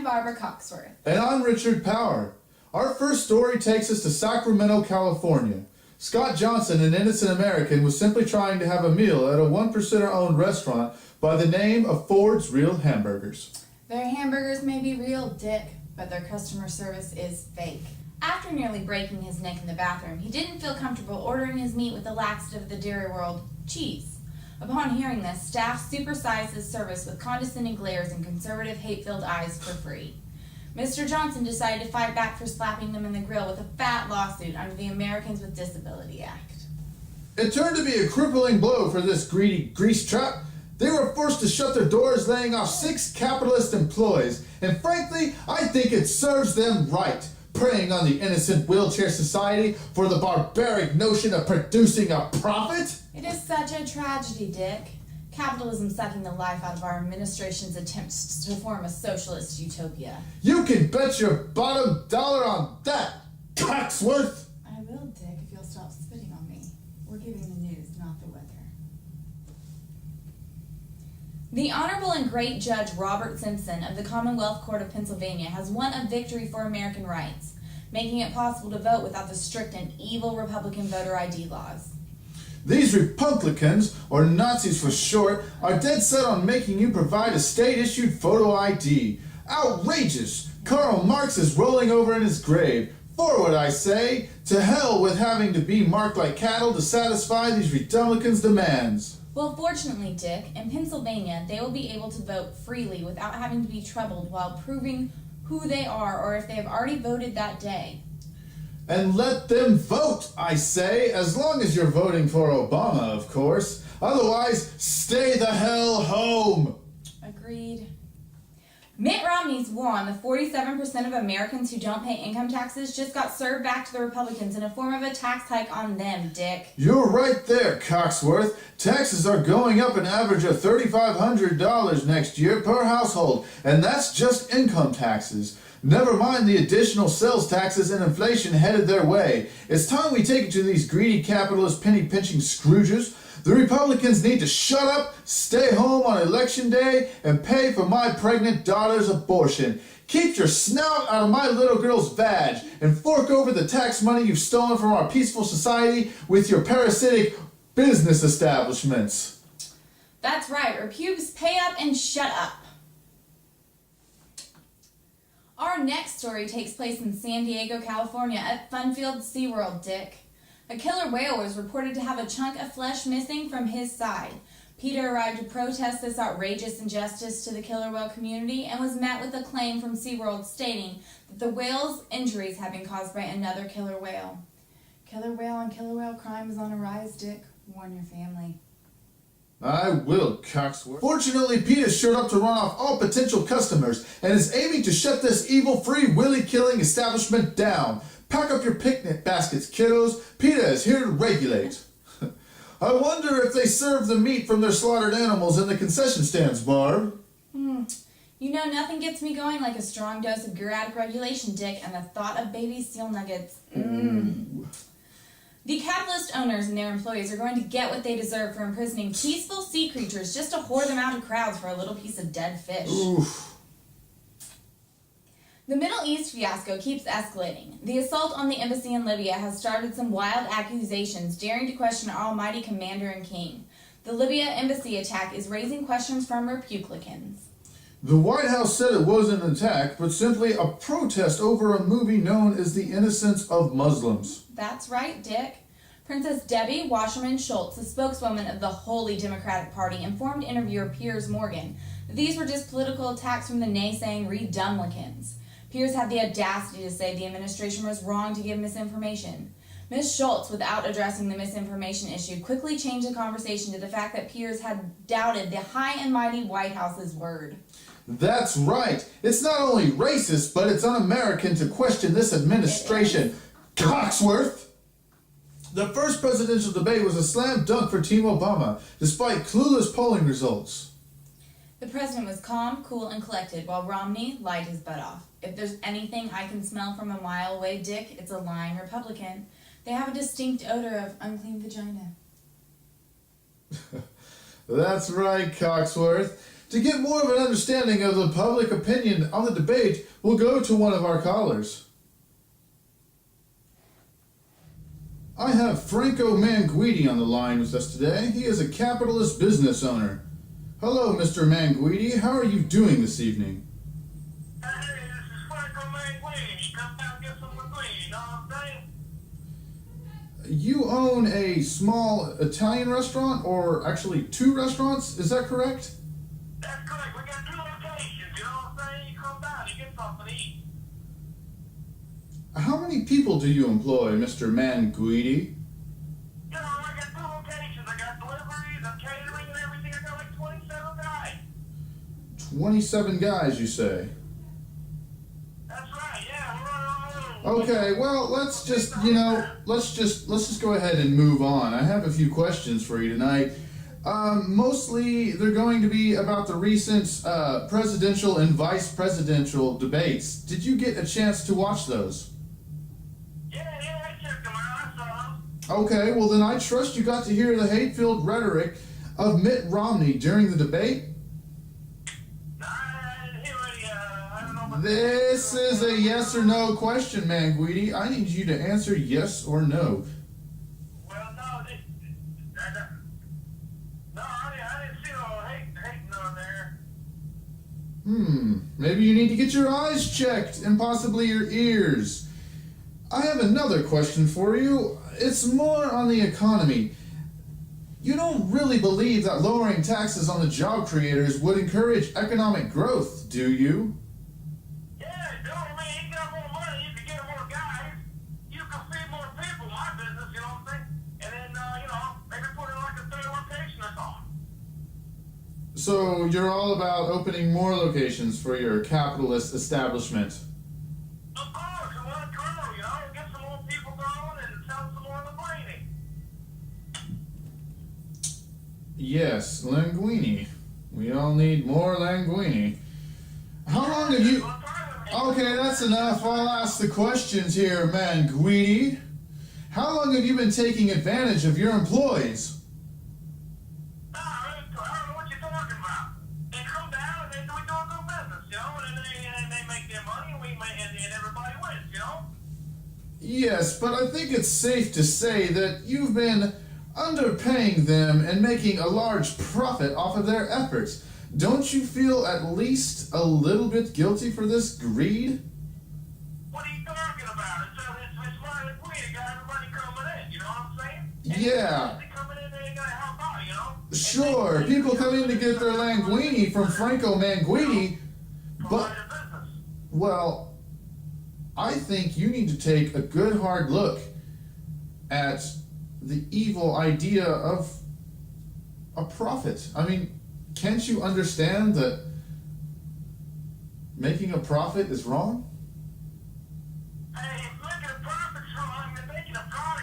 Barbara Coxworth. And I'm Richard Power. Our first story takes us to Sacramento, California. Scott Johnson, an innocent American, was simply trying to have a meal at a 1%er-owned restaurant by the name of Ford's Real Hamburgers. Their hamburgers may be real, Dick, but their customer service is fake. After nearly breaking his neck in the bathroom, he didn't feel comfortable ordering his meat with the laxative of the dairy world, cheese. Upon hearing this, staff supersized his service with condescending glares and conservative, hate-filled eyes for free. Mr. Johnson decided to fight back for slapping them in the grill with a fat lawsuit under the Americans with Disability Act. It turned to be a crippling blow for this greedy grease trap. They were forced to shut their doors, laying off 6 capitalist employees, and frankly, I think it serves them right, preying on the innocent wheelchair society for the barbaric notion of producing a profit. It is such a tragedy, Dick. Capitalism sucking the life out of our administration's attempts to form a socialist utopia. You can bet your bottom dollar on that, Coxworth! I will, Dick, if you'll stop spitting on me. We're giving the news, not the weather. The Honorable and Great Judge Robert Simpson of the Commonwealth Court of Pennsylvania has won a victory for American rights, making it possible to vote without the strict and evil Republican voter ID laws. These Republicans, or Nazis for short, are dead set on making you provide a state-issued photo ID. Outrageous! Karl Marx is rolling over in his grave. Forward, I say. To hell with having to be marked like cattle to satisfy these Republicans' demands. Well, fortunately, Dick, in Pennsylvania, they will be able to vote freely without having to be troubled while proving who they are or if they have already voted that day. And let them vote, I say, as long as you're voting for Obama, of course. Otherwise, stay the hell home. Agreed. Mitt Romney's war on the 47% of Americans who don't pay income taxes just got served back to the Republicans in a form of a tax hike on them, Dick. You're right there, Coxworth. Taxes are going up an average of $3,500 next year per household, and that's just income taxes. Never mind the additional sales taxes and inflation headed their way. It's time we take it to these greedy capitalist penny-pinching Scrooges. The Republicans need to shut up, stay home on Election Day, and pay for my pregnant daughter's abortion. Keep your snout out of my little girl's vag, and fork over the tax money you've stolen from our peaceful society with your parasitic business establishments. That's right, Repubes, pay up and shut up. Our next story takes place in San Diego, California at Funfield SeaWorld, Dick. A killer whale was reported to have a chunk of flesh missing from his side. Peter arrived to protest this outrageous injustice to the killer whale community and was met with a claim from SeaWorld stating that the whale's injuries had been caused by another killer whale. Killer whale on killer whale crime is on a rise, Dick. Warn your family. I will, Coxworth. Fortunately, Pete is sure up to run off all potential customers and is aiming to shut this evil, free, willy-killing establishment down. Pack up your picnic baskets, kiddos. PETA is here to regulate. I wonder if they serve the meat from their slaughtered animals in the concession stands, Barb. You know, nothing gets me going like a strong dose of bureaucratic regulation, Dick, and the thought of baby steel nuggets. The capitalist owners and their employees are going to get what they deserve for imprisoning peaceful sea creatures just to whore them out of crowds for a little piece of dead fish. Oof. The Middle East fiasco keeps escalating. The assault on the embassy in Libya has started some wild accusations daring to question our almighty commander and king. The Libya embassy attack is raising questions from Republicans. The White House said it wasn't an attack, but simply a protest over a movie known as The Innocence of Muslims. That's right, Dick. Princess Debbie Wasserman Schultz, the spokeswoman of the Holy Democratic Party, informed interviewer Piers Morgan that these were just political attacks from the naysaying Redumlicans. Piers had the audacity to say the administration was wrong to give misinformation. Ms. Schultz, without addressing the misinformation issue, quickly changed the conversation to the fact that Piers had doubted the high and mighty White House's word. That's right. It's not only racist, but it's un-American to question this administration. Coxworth! The first presidential debate was a slam dunk for Team Obama, despite clueless polling results. The president was calm, cool, and collected, while Romney lied his butt off. If there's anything I can smell from a mile away, Dick, it's a lying Republican. They have a distinct odor of unclean vagina. That's right, Coxworth. To get more of an understanding of the public opinion on the debate, we'll go to one of our callers. I have Franco Manguidi on the line with us today. He is a capitalist business owner. Hello, Mr. Manguidi. How are you doing this evening? Hey, this is Franco Manguini. Come down and get some linguine, you know what I'm saying? You own a small Italian restaurant, or actually 2 restaurants, is that correct? That's correct. We got 2 locations, you know what I'm saying? You come down, you get something to eat. How many people do you employ, Mr. Manguidi? You know, I got 2 locations. I got deliveries, and catering, and everything. I got like 27 guys. 27 guys, you say? That's right, yeah. We're on. Okay, well, let's just go ahead and move on. I have a few questions for you tonight. Mostly, they're going to be about the recent presidential and vice presidential debates. Did you get a chance to watch those? Yeah, I checked them out. I saw them. Okay, well then I trust you got to hear the hate-filled rhetoric of Mitt Romney during the debate. I didn't hear any, I don't know about This is a yes or no question, Manguidi. I need you to answer yes or no. Well, no, I didn't see no hating on there. Maybe you need to get your eyes checked and possibly your ears. I have another question for you. It's more on the economy. You don't really believe that lowering taxes on the job creators would encourage economic growth, do you? Yeah, dude, I mean, you got more money, you can get more guys, you can feed more people, my business, you know what I'm saying? And then, maybe put in like a 3rd location or something. So you're all about opening more locations for your capitalist establishment. Of course, we want to grow, get some more people going and sell some more linguine. Yes, linguine. We all need more linguine. How long have you... Okay, that's enough. I'll ask the questions here, Manguidi. How long have you been taking advantage of your employees? I don't know what you're talking about. They come down and we do a good business, and they make their money and everybody wins, Yes, but I think it's safe to say that you've been underpaying them and making a large profit off of their efforts. Don't you feel at least a little bit guilty for this greed? What are you talking about? It's my liquidity, got everybody coming in, you know what I'm saying? Yeah. They coming in, they gotta help out, Sure, people come in to get their linguine from Franco Manguidi, but, well, I think you need to take a good hard look at the evil idea of a profit. I mean, can't you understand that making a profit is wrong? Hey, making a profit's wrong, and making a profit